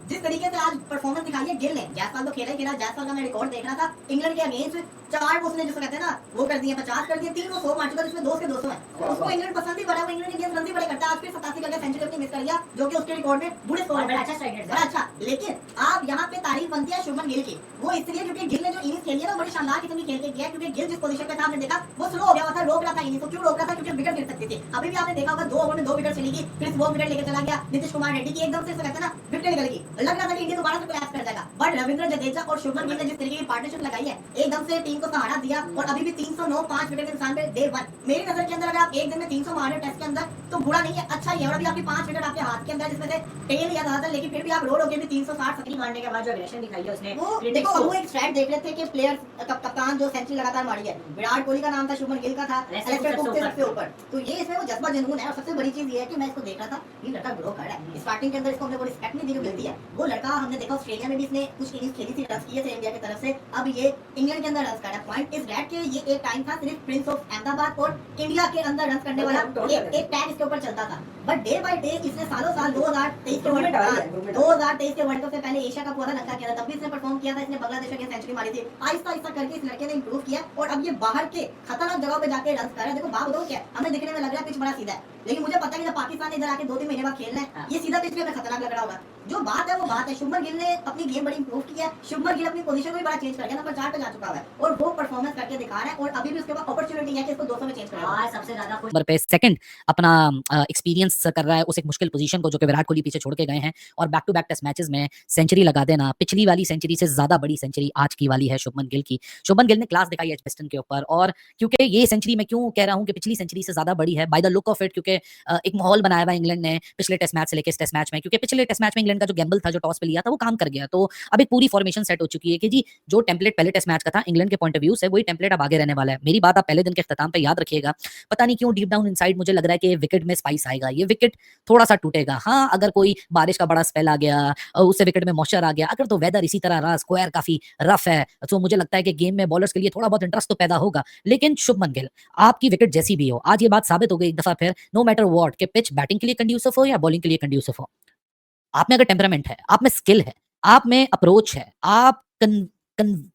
जिस तरीके से आज परफॉर्मेंस दिखाई है गिल ने, जायसवाल तो खेला ही खेला, जायसवाल का मैं रिकॉर्ड देख रहा था इंग्लैंड के अगेंस्ट 4 उसने जिसको कहते हैं ना वो कर दिए 50 कर दिए, 3 वो 100 मार चुका जिसमें 2 के 200 है। उसको इंग्लैंड पसंद ही बड़ा, वो इंग्लैंड इंडियंस रन भी बड़े करता है। आज फिर 87 करके सेंचुरी अपनी मिस कर दिया जो कि उसके रिकॉर्ड में बुरे स्कोर है, अच्छा स्ट्राइक रेट, बड़ा अच्छा। लेकिन आप यहां पे तारीफ बनती है शुभमन गिल की, वो इसलिए क्योंकि गिल ने जो इनिंग्स खेली है ना बड़ी शानदार किस्म की खेल के किया, क्योंकि गिल जिस पोजीशन पे था आपने देखा वो स्लो हो गया था, रोक रहा था इनिंग्स को। क्यों रोक रहा था? क्योंकि विकेट गिर सकती थी। अभी भी आपने देखा होगा 2 ओवर में 2 विकेट चली गई, फिर वो विकेट लेके चला गया नीतीश कुमार रेड्डी की, एकदम से कहते हैं ना विकेट निकल गई, लग रहा था कि इंडिया दोबारा से कोलैप्स कर जाएगा। बट रविंद्र जडेजा और शुभमन गिल ने जिस तरीके की पार्टनरशिप लगाई है एकदम से टीम को सहारा दिया, और अभी भी 309 5 विकेट के नुकसान पे डे 1। मेरी नजर के अंदर अगर आप एक दिन में 300 मारे टेस्ट के अंदर तो बुरा नहीं है, अच्छा ही है। और अभी आपकी 5 विकेट आपके हाथ के अंदर, जिसमें से टेल या ज्यादा, लेकिन फिर भी आप रोड होके भी 360 सक्री मारने के बाद जो एग्रेशन दिखाई है उसने, वो देखो वो एक स्ट्रैट देख रहे थे कि प्लेयर कप्तान जो सेंचुरी लगातार मारी है, विराट कोहली का नाम था, शुभमन गिल का था, एलेक्टर कुक सबसे ऊपर। तो ये इसमें वो जज्बा जुनून है। और सबसे बड़ी चीज ये है कि मैं इसको देख रहा था, ये लड़का ग्रो कर रहा है। स्टार्टिंग के अंदर इसको हमने वो रिस्पेक्ट नहीं दी जो मिलती है। वो लड़का हमने देखा ऑस्ट्रेलिया में भी इसने कुछ इनिंग्स खेली थी, रन किए थे इंडिया की तरफ से, अब ये इंग्लैंड के अंदर रन कर रहा है। पॉइंट इज दैट कि ये एक टाइम था सिर्फ प्रिंस ऑफ अहमदाबाद और इंडिया के अंदर रन करने वाला एक टैग इसके ऊपर चलता था। बट डे बाय डे इसने सालों साल 2023 के वर्ल्ड कप से पहले एशिया कप हुआ था, लंका किया था, तब भी इसने परफॉर्म किया था, इसने बांग्लादेश के सेंचुरी मारी थी। आहिस्ता आहिस्ता करके इस लड़के ने इंप्रूव किया और अब ये बाहर के खतरनाक जगह पे जाके रन कर रहा है। देखो बात बताओ क्या, हमें दिखने में लग रहा है पिच बड़ा सीधा है, लेकिन मुझे पता है कि जब पाकिस्तान इधर आके 2-3 महीने बाद खेलना है, ये सीधा पिच भी हमें खतरनाक लग रहा होगा। जो बात है वो बात है, शुभमन गिल ने अपनी गेम बड़ी इंप्रूव की है। शुभमन गिल अपनी पोजीशन को भी बड़ा चेंज कर गया, नंबर 4 पे जा चुका है और वो परफॉर्मेंस करके दिखा रहा है। और अभी भी उसके पास अपॉर्चुनिटी है कि इसको 200 में चेंज करेगा। आज सबसे ज्यादा नंबर पे सेकंड अपना एक्सपीरियंस कर रहा है उस एक मुश्किल पोजीशन को जो कि विराट कोहली पीछे छोड़ के गए हैं, और back to back test matches में सेंचुरी लगा देना, पिछली वाली सेंचुरी से ज्यादा बड़ी सेंचुरी आज की वाली है शुभमन गिल की। शुभमन गिल ने क्लास दिखाई है एजबेस्टन के ऊपर, और क्योंकि ये सेंचुरी मैं क्यों कह रहा हूं कि पिछली सेंचुरी से ज्यादा बड़ी है, by the look of it, क्योंकि एक माहौल बनाया हुआ इंग्लैंड ने पिछले टेस्ट मैच से लेकर इस टेस्ट मैच में, क्योंकि पिछले टेस्ट मैच में इंग्लैंड का जो गैम्बल था, जो टॉस पे लिया था, वो काम कर गया। तो अब एक पूरी फॉर्मेशन सेट हो चुकी है कि जी जो टेम्पलेट पहले टेस्ट मैच का था इंग्लैंड के पॉइंट ऑफ व्यू से, वही टेम्पलेट अब आगे रहने वाला है। मेरी बात आप पहले दिन के इख्तिताम पे याद रखिएगा। पता नहीं क्यों डीप डाउन इनसाइड मुझे लग रहा है कि विकेट में स्पाइस आएगा, ये विकेट थोड़ा सा टूटेगा। हाँ, अगर कोई बारिश का बड़ा स्पेल आ गया, उससे विकेट में मॉइस्चर आ गया, अगर तो वेदर इसी तरह रहा, स्क्वायर काफी रफ है, तो मुझे लगता है कि गेम में बॉलर्स के लिए थोड़ा बहुत इंटरेस्ट तो पैदा होगा। लेकिन शुभमन गिल, आपकी विकेट जैसी भी हो, आज ये बात साबित हो गई एक दफा फिर, नो मैटर व्हाट, कि पिच बैटिंग के लिए कंड्यूसिव हो या बॉलिंग के लिए कंड्यूसिव हो, आप में अगर टेम्परामेंट है, आप में स्किल है, आप में अप्रोच है, आप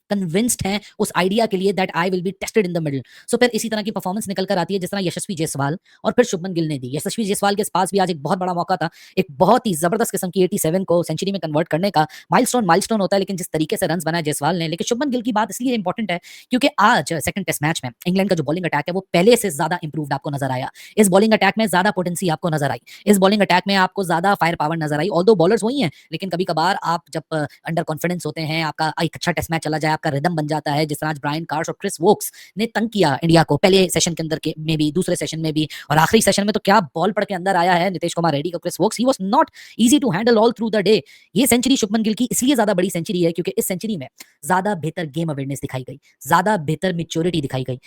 कन्विंस्ड हैं उस आइडिया के लिए that I will be tested in the middle, so फिर इसी तरह की परफॉर्मेंस निकल कर आती है जिस तरह यशस्वी जायसवाल और फिर शुभमन गिल ने दी। यशस्वी जायसवाल के पास भी आज एक बहुत बड़ा मौका था, एक बहुत ही जबरदस्त किस्म की 87 को सेंचुरी में कन्वर्ट करने का माइलस्टोन होता है, लेकिन जिस तरीके से रन बनाए जायसवाल ने। लेकिन शुभमन गिल की बात इसलिए इंपॉर्टेंट है क्योंकि आज सेकंड टेस्ट मैच में इंग्लैंड का जो बॉलिंग अटैक है वो पहले से ज्यादा इंप्रूव्ड आपको नजर आया। इस बॉलिंग अटैक में ज्यादा पोटेंसी आपको नजर आई, इस बॉलिंग अटैक में आपको ज्यादा फायर पावर नजर आई। ऑल्दो बॉलर्स वही हैं, लेकिन कभी कभार आप जब अंडर कॉन्फिडेंस होते हैं, आपका एक अच्छा टेस्ट मैच चला जाए, आपका रिदम बन जाता है, जिस तरह आज ब्रायन कार्श और क्रिस वोक्स ने तंग किया इंडिया को पहले सेशन के अंदर के में भी, दूसरे सेशन में भी, और आखिरी सेशन में तो क्या बॉल पड़ के अंदर आया है नीतीश कुमार रेड्डी का Chris Woakes. He was not easy to handle all through the day. ये सेंचुरी शुभमन गिल की इसलिए ज्यादा बड़ी सेंचुरी है क्योंकि इस सेंचुरी में ज्यादा बेहतर गेम अवेयरनेस दिखाई गई, ज्यादा बेहतर मैच्योरिटी दिखाई गई,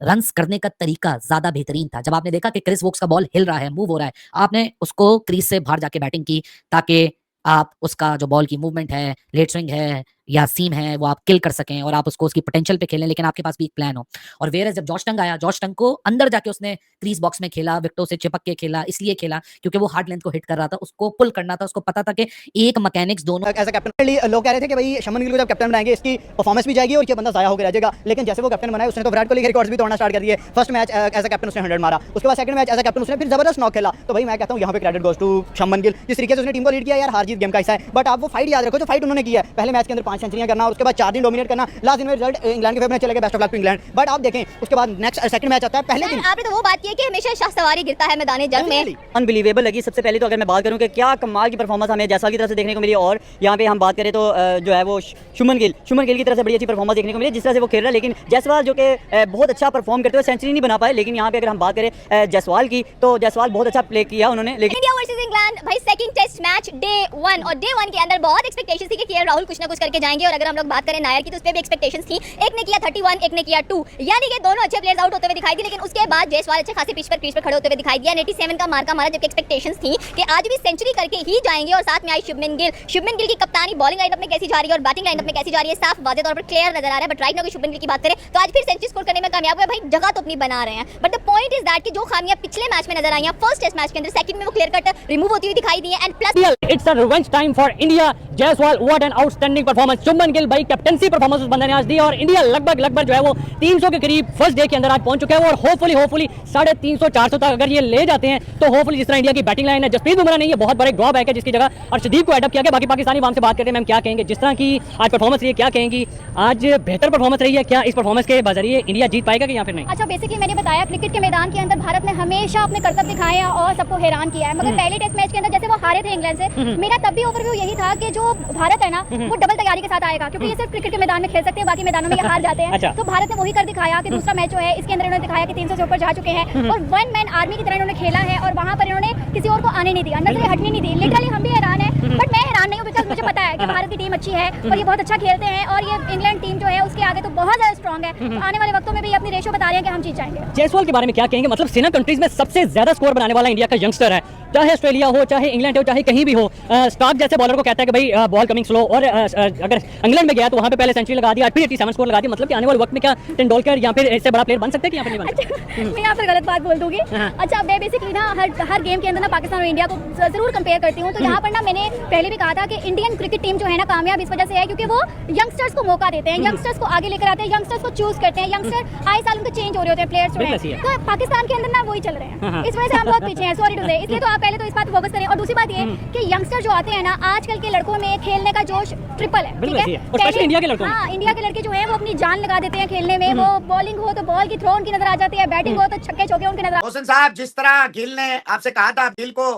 रन्स करने का तरीका ज्यादा बेहतरीन था। जब आपने देखा कि क्रिस वोक्स का बॉल हिल रहा है, मूव हो रहा है, आपने उसको क्रीज से बाहर जाके बैटिंग की ताकि आप उसका जो बॉल की मूवमेंट है, लेट स्विंग है या सीम है, वो आप किल कर सकें और आप उसको उसकी पोटेंशियल पे खेलें, लेकिन आपके पास भी एक प्लान हो। और वेयर जब जॉश टंग आया, जॉश टंग को अंदर जाके उसने क्रीज बॉक्स में खेला, विकेटों से चिपक के खेला, इसलिए खेला क्योंकि वो हार्ड लेंथ को हिट कर रहा था, उसको पुल करना था, उसको पता था कि एक मैकेनिक्स दोनों। एज अ कैप्टन लोग कह रहे थे कि भाई शुभमन गिल को जब कैप्टन बनाएंगे इसकी परफॉर्मेंस भी जाएगी और ये बंदा जाया होकर रह जाएगा, लेकिन जैसे वो कैप्टन बनाया उसने तो विराट कोहली के रिकॉर्ड्स भी तोड़ना स्टार्ट कर दिए। First match as a captain उसने 100 मारा, उसके बाद second match as a captain उसने फिर जबरदस्त नॉक खेला। तो भाई मैं कहता हूं यहां पे credit goes to Shubman Gill, जिस तरीके से उसने टीम को लीड किया। यार हार जीत गेम का हिस्सा है, बट आप वो फाइट याद रखो जो फाइट उन्होंने की है। पहले मैच के अंदर 5 सेंचुरियां करना और उसके बाद 4 दिन डोमिनेट करना, लास्ट दिन में रिजल्ट इंग्लैंड के फेवर में चले गए, best of luck to England. But आप देखें उसके बाद नेक्स्ट सेकंड मैच आता है, पहले दिन आपने तो वो बात की है कि हमेशा शाहसवारी गिरता है मैदान जंग में, अनबिलीवेबल लगी। सबसे पहले तो अगर मैं बात करूं कि क्या कमाल की परफॉर्मेंस हमें जायसवाल की तरफ से देखने को मिली, और यहाँ पे हम बात करें तो जो है वो शुभमन गिल की तरफ से बड़ी अच्छी परफॉर्मेंस देखने को मिली, जिस तरह से वो खेल रहा है। लेकिन जायसवाल जो कि बहुत अच्छा परफॉर्म करते हुए सेंचुरी नहीं बना पाए, लेकिन यहाँ पे अगर हम बात करें जायसवाल की तो जायसवाल बहुत अच्छा प्ले किया उन्होंने। लेकिन इंडिया वर्सेस इंग्लैंड भाई सेकंड टेस्ट मैच डे 1, और डे 1 के अंदर बहुत एक्सपेक्टेशंस थी कि केएल राहुल कुछ ना कुछ करके जाएंगे। और अगर हम लोग बात करें नायर की तो उस पर भी एक्सपेक्टेशंस थी, एक ने किया 31, एक ने किया 2, यानी कि दोनों अच्छे प्लेयर्स आउट होते हुए दिखाई दी। लेकिन उसके बाद जयसवाल अच्छे खासी पिच पर खड़े होते हुए दिखाई दिया, 87 का मार्का मारा, जबकि एक्सपेक्टेशंस थी कि आज भी सेंचुरी करके ही जाएंगे। और साथ में आई शुभमन गिल की कप्तानी, बॉलिंग लाइनअप में कैसी जा रही है और बैटिंग लाइनअप में कैसी जा रही है, साफ वाज़ेह तौर पर क्लियर नजर आ रहा है। But right now Shubman Gill की बात करें तो आज फिर सेंचुरी स्कोर करने में कामयाब हुए। भाई जगह तो अपनी बना रहे हैं, but the point is that कि जो खामियां पिछले मैच में नजर आई हैं, फर्स्ट टेस्ट मैच के अंदर, सेकंड में वो क्लियर कट रिमूव होती हुई दिखाई दी है। And plus it's a revenge time for India. Jaiswal what an outstanding performance. Shubman Gill भाई कैप्टनसी परफॉर्मेंस उस बंदे ने आज दी और इंडिया लगभग जो है वो 300 के करीब फर्स्ट डे के अंदर आज पहुंच चुका है। और होपफुली 350-400 तक अगर ये ले जाते हैं तो होपफुली जिस तरह इंडिया की बैटिंग लाइन है, जसप्रीत बुमराह नहीं है, बहुत बड़ा ड्रॉबैक है जिसकी जगह अर्शदीप को एडअप किया गया। बाकी पाकिस्तानी वाम से बात करते हैं, मैम क्या कहेंगे जिस तरह की आज परफॉर्मेंस रही है, क्या कहेंगी आज बेहतर परफॉर्मेंस रही है, क्या इस परफॉर्मेंस के जरिए इंडिया जीत पाएगा कि या फिर नहीं? अच्छा, बेसिकली मैंने बताया क्रिकेट के मैदान के अंदर भारत ने हमेशा अपने करतब दिखाए हैं और सबको हैरान किया है। मगर पहले टेस्ट मैच के अंदर जैसे वो हारे थे इंग्लैंड से, मेरा तब भी ओवरव्यू यही था कि जो भारत है ना वो डबल तैयारी के साथ आएगा, क्योंकि ये सिर्फ क्रिकेट के मैदान में खेल सकते हैं, बाकी मैदानों में ये हार जाते हैं। अच्छा। तो भारत ने वही कर दिखाया कि दूसरा मैच जो है इसके अंदर इन्होंने दिखाया कि 300 से ऊपर जा चुके हैं और वन मैन आर्मी की तरह इन्होंने खेला है और वहां पर इन्होंने किसी और को आने नहीं दिया, नजरें हटने नहीं दी। लिटरली हम भी हैरान है, बट मैं हैरान नहीं हूँ बिकॉज मुझे पता है कि भारत की टीम अच्छी है और ये बहुत अच्छा खेलते हैं और ये इंग्लैंड टीम जो है उसके आगे तो बहुत ज्यादा स्ट्रॉन्ग है। तो आने वाले वक्तों में भी ये अपनी रेशो बता रहे हैं कि हम जीत जाएंगे। जयसवाल के बारे में क्या कहेंगे? मतलब सीनियर कंट्रीज में सबसे ज्यादा स्कोर बनाने वाला इंडिया का यंगस्टर है, चाहे ऑस्ट्रेलिया हो, चाहे इंग्लैंड हो, चाहे कहीं भी हो। स्टार्क जैसे बॉलर को कहता है कि भाई बॉल कमिंग स्लो, और अगर इंग्लैंड में गया तो वहां पे पहले सेंचुरी लगा दिया, फिर 87 स्कोर लगा दिया। मतलब कि आने वाले वक्त में क्या तेंदुलकर या फिर इससे बड़ा प्लेयर बन सकते हैं कि यहाँ पर नहीं बन सकते? मैं यहाँ पर गलत बात बोल दूंगी। अच्छा, मैं बेसिकली ना हर गेम के अंदर ना पाकिस्तान और इंडिया को जरूर कंपेयर करती हूँ। तो यहाँ पर ना मैंने पहले भी कहा था कि इंडियन क्रिकेट टीम जो है ना कामयाब इस वजह से है क्योंकि वो यंगस्टर्स को मौका देते हैं, यंगस्टर्स को आगे लेकर आते हैं, यंगस्टर्स को चूज करते हैं। यंगस्टर आए साल उनके चेंज हो रहे होते हैं प्लेयर्स जो हैं, तो पाकिस्तान के अंदर ना वही चल रहे हैं। इस वजह से हम बहुत पीछे हैं, सॉरी टू से। इसलिए तो आप पहले तो इस बात पर फोकस करें। और दूसरी बात ये कि यंगस्टर जो आते हैं ना, आजकल के लड़कों में खेलने का जोश ट्रिपल है, ठीक है? स्पेशली इंडिया के लड़कों में। हाँ, इंडिया के लड़के जो हैं वो अपनी जान लगा देते हैं खेलने में। वो बॉलिंग हो तो बॉल की थ्रो उनकी नजर आ जाती है, बैटिंग हो तो छक्के चौके उनकी नजर। मोहसिन साहब, जिस तरह गिल ने आपसे कहा था गिल को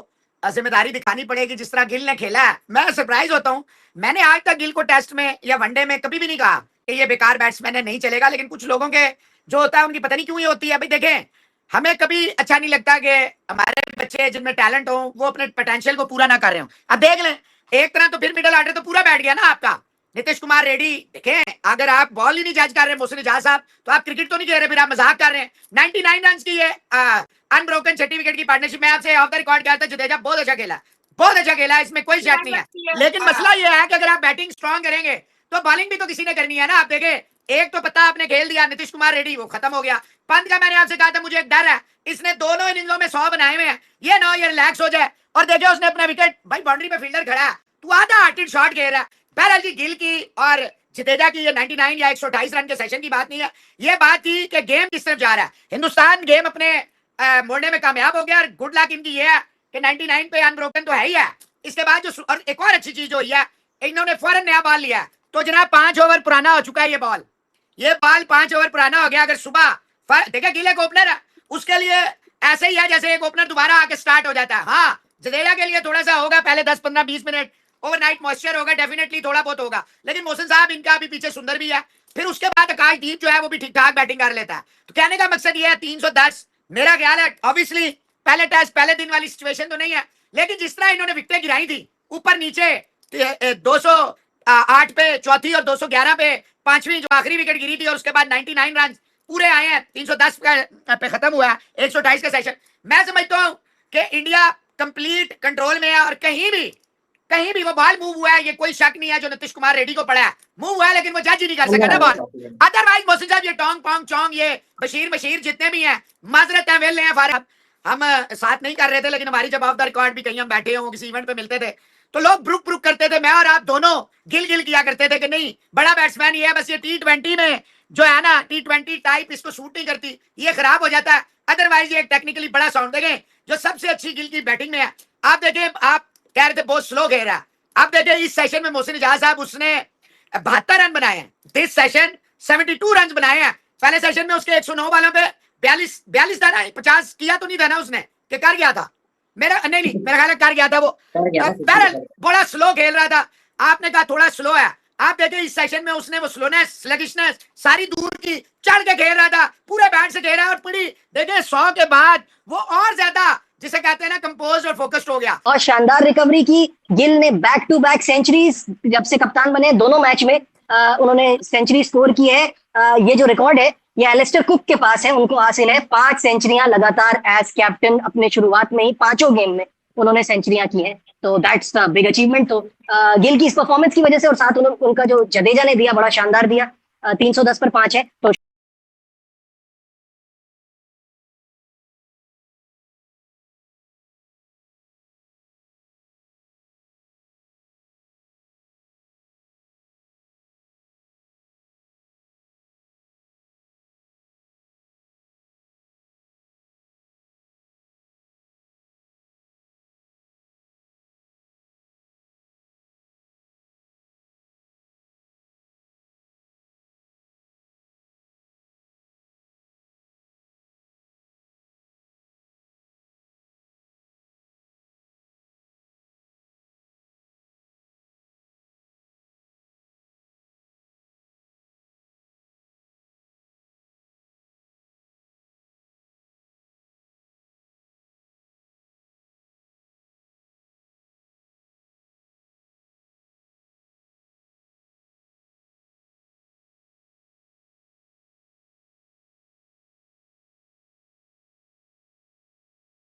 जिम्मेदारी दिखानी पड़ेगी, जिस तरह गिल ने खेला है, मैं सरप्राइज होता हूँ। मैंने आज तक गिल को टेस्ट में या वनडे में कभी भी नहीं कहा कि ये बेकार बैट्समैन है, नहीं चलेगा। लेकिन कुछ लोगों के जो होता है उनकी पता नहीं क्यों ही होती है। भाई देखें, हमें कभी अच्छा नहीं लगता कि हमारे बच्चे जिनमें टैलेंट हो वो अपने पोटेंशियल को पूरा ना कर रहे हो। अब देख लें, एक तरह तो फिर मिडिल ऑर्डर तो पूरा बैठ गया ना आपका। नीतीश कुमार रेड्डी, देखें अगर आप बॉल ही नहीं जज कर रहे मोहसिन इजाज साहब, तो आप क्रिकेट तो नहीं खेल रहे, फिर आप मजाक कर रहे हैं। 99 रन की ये अनब्रोकन 6 विकेट की पार्टनरशिप में आपसे ऑफ द रिकॉर्ड कहता है जडेजा बहुत अच्छा खेला, बहुत अच्छा खेला, इसमें कोई शक नहीं है। लेकिन मसला ये है कि अगर आप बैटिंग स्ट्रॉन्ग करेंगे तो बॉलिंग भी तो किसी ने करनी है ना। आप देखें, एक तो पता आपने खेल दिया नीतीश कुमार रेड्डी, वो खत्म हो गया। पंत का मैंने आपसे कहा था मुझे एक डर है, इसने दोनों इनिंग्सों में 100 बनाए हुए हैं, ये ना ये रिलैक्स हो जाए। और देखिए उसने अपना विकेट, भाई बाउंड्री पे फील्डर खड़ा है, तू आधा हार्टेड शॉट खेल रहा है। बहरहाल जी, गिल की और जडेजा की ये 99 या 128 रन के सेशन की बात नहीं है, ये बात थी कि गेम किस तरफ जा रहा है। हिंदुस्तान गेम अपने मोड़ने में कामयाब हो गया और गुड लक इनकी ये है कि 99 पे अनब्रोकन तो है ही है। इसके बाद जो और एक और अच्छी चीज हुई है, इन्होंने फौरन नया बॉल लिया। तो जनाब 5 ओवर पुराना हो चुका है ये बॉल 5 ओवर पुराना हो गया। अगर सुबह देखा गिल एक ओपनर है, उसके लिए ऐसे ही है जैसे एक ओपनर दोबारा आके स्टार्ट हो जाता है। हाँ, जडेजा के लिए थोड़ा सा होगा, पहले 10-15-20 मिनट ओवरनाइट मॉइस्चर होगा, डेफिनेटली थोड़ा बहुत होगा। लेकिन मोहसिन साहब इनका भी पीछे सुंदर भी है, फिर उसके बाद आकाशदीप जो है वो भी ठीक ठाक बैटिंग कर लेता है। तो कहने का मकसद ये है 310 मेरा ख्याल है, ऑब्वियसली पहले टेस्ट पहले दिन वाली सिचुएशन तो नहीं है, लेकिन जिस तरह इन्होंने विकेटें गिराई थी ऊपर नीचे, 208 पे चौथी और 211 पे पांचवी जो आखिरी विकेट गिरी थी, और उसके बाद 99 रन पूरे आए हैं, 310 पे खत्म हुआ है 128 का सेशन। मैं समझता हूं कि इंडिया कंप्लीट कंट्रोल में है और कहीं भी वो बॉल मूव हुआ है, ये कोई शक नहीं है जो नीतीश कुमार रेड्डी को पड़ा है, मूव हुआ है, लेकिन वो जज ही नहीं कर सका ना बॉल। अदरवाइज मोहसिन साहब ये टोंग पोंग चोंग, ये बशीर जितने भी हैं, माजरत है, वेल हैं फारब, हम साथ नहीं कर रहे थे, लेकिन हमारी जब ऑफ द रिकॉर्ड भी कहीं हम बैठे हो किसी इवेंट पे मिलते थे तो लोग ब्रुक करते थे, मैं और आप दोनों गिल किया करते थे कि नहीं बड़ा बैट्समैन ये है, बस ये T20 में जो है ना T20 टाइप इसको सूट नहीं करती, ये खराब हो जाता है। अदरवाइज ये टेक्निकली बड़ा साउंड। देखें जो सबसे अच्छी गिल की बैटिंग में है, आप देखें, आप कह रहे थे बहुत स्लो खेल रहा है, आप देखें इस सेशन में मोहसिन इजाज साहब उसने 72 रन बनाए हैं, दिस सेशन 72 रन बनाए हैं। पहले सेशन में उसके 109 बालों पे 42 था ना, 50 किया तो नहीं था ना उसने, कि कर गया था मेरा नहीं मेरा ख्याल कर गया था वो, बहरहाल बड़ा स्लो खेल रहा था। आपने कहा थोड़ा स्लो है, आप देखें इस सेशन में उसने वो स्लोनेस स्लगिशनेस सारी दूर की, चढ़ के खेल रहा था, पूरे बैट से खेल रहा है। और पूरी देखें 100 के बाद वो और ज्यादा जिसे कहते हैं ना कंपोज और फोकस्ड हो गया। और शानदार रिकवरी की। गिल ने बैक टू बैक सेंचुरीज जब से कप्तान बने दोनों मैच में उन्होंने सेंचुरी स्कोर की है। ये जो रिकॉर्ड है ये एलिस्टर कुक के पास है, उनको हासिल है 5 सेंचुरियां लगातार एज कैप्टन। अपने शुरुआत में ही 5 गेम में उन्होंने सेंचुरियां की हैं, तो दैट्स द बिग अचीवमेंट। तो गिल की इस परफॉर्मेंस की वजह से और साथ उनका जो जडेजा ने दिया बड़ा शानदार दिया, 310 पर 5 है। तो